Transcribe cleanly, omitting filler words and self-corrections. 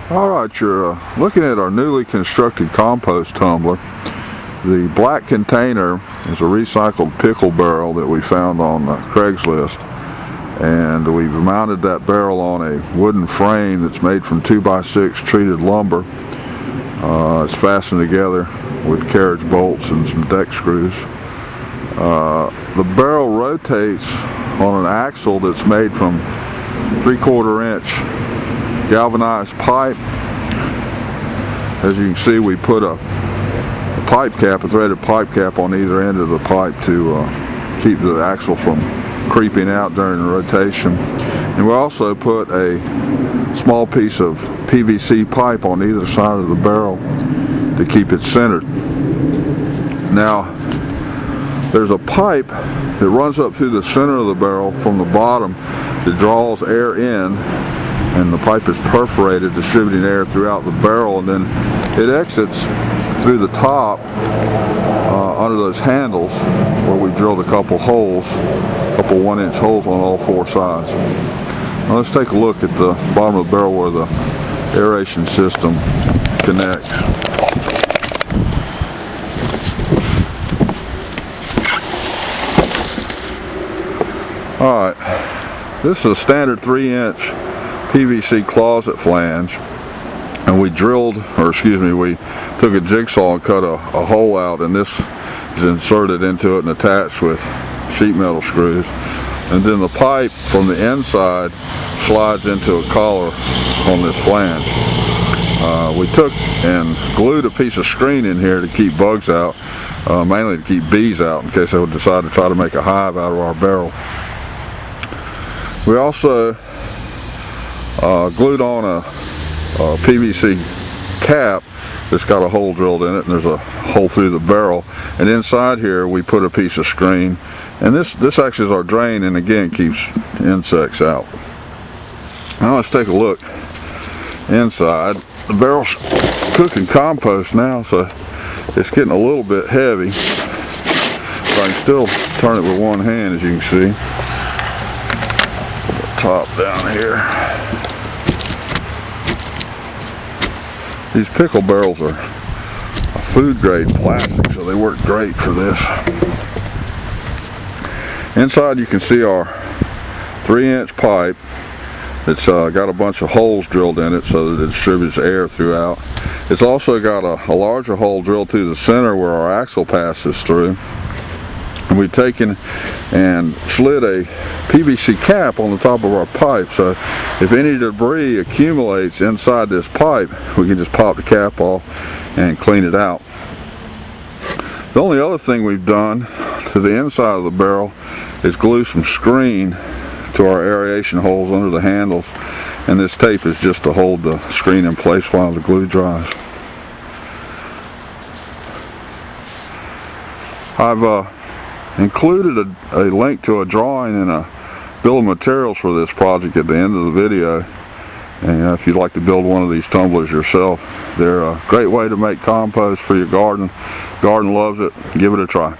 Alright, you're looking at our newly constructed compost tumbler. The black container is a recycled pickle barrel that we found on Craigslist, and we've mounted that barrel on a wooden frame that's made from 2x6 treated lumber. It's fastened together with carriage bolts and some deck screws. The barrel rotates on an axle that's made from 3/4 inch galvanized pipe. As you can see, we put a pipe cap, a threaded pipe cap on either end of the pipe to keep the axle from creeping out during the rotation. And we also put a small piece of PVC pipe on either side of the barrel to keep it centered. Now, there's a pipe that runs up through the center of the barrel from the bottom that draws air in, and the pipe is perforated, distributing air throughout the barrel, and then it exits through the top under those handles where we drilled a couple holes, a couple 1-inch holes on all 4 sides. Now let's take a look at the bottom of the barrel where the aeration system connects. Alright, this is a standard 3-inch Pvc Closet Flange, and we we took a jigsaw and cut a hole out, and this is inserted into it and attached with sheet metal screws. And then the pipe from the inside slides into a collar on this flange. We took and glued a piece of screen in here to keep bugs out, mainly to keep bees out in case they would decide to try to make a hive out of our barrel. We also glued on a PVC cap that's got a hole drilled in it, and there's a hole through the barrel. And inside here we put a piece of screen, and this actually is our drain, and again keeps insects out. Now let's take a look inside. The barrel's cooking compost now, so it's getting a little bit heavy, but I can still turn it with one hand, as you can see. Top down here. These pickle barrels are a food grade plastic, so they work great for this. Inside you can see our 3-inch pipe that's got a bunch of holes drilled in it so that it distributes air throughout. It's also got a larger hole drilled through the center where our axle passes through. And we've taken and slid a PVC cap on the top of our pipe, so if any debris accumulates inside this pipe, we can just pop the cap off and clean it out. The only other thing we've done to the inside of the barrel is glue some screen to our aeration holes under the handles, and this tape is just to hold the screen in place while the glue dries. I've included a link to a drawing and a bill of materials for this project at the end of the video, and if you'd like to build one of these tumblers yourself, they're a great way to make compost for your garden. Garden loves it. Give it a try.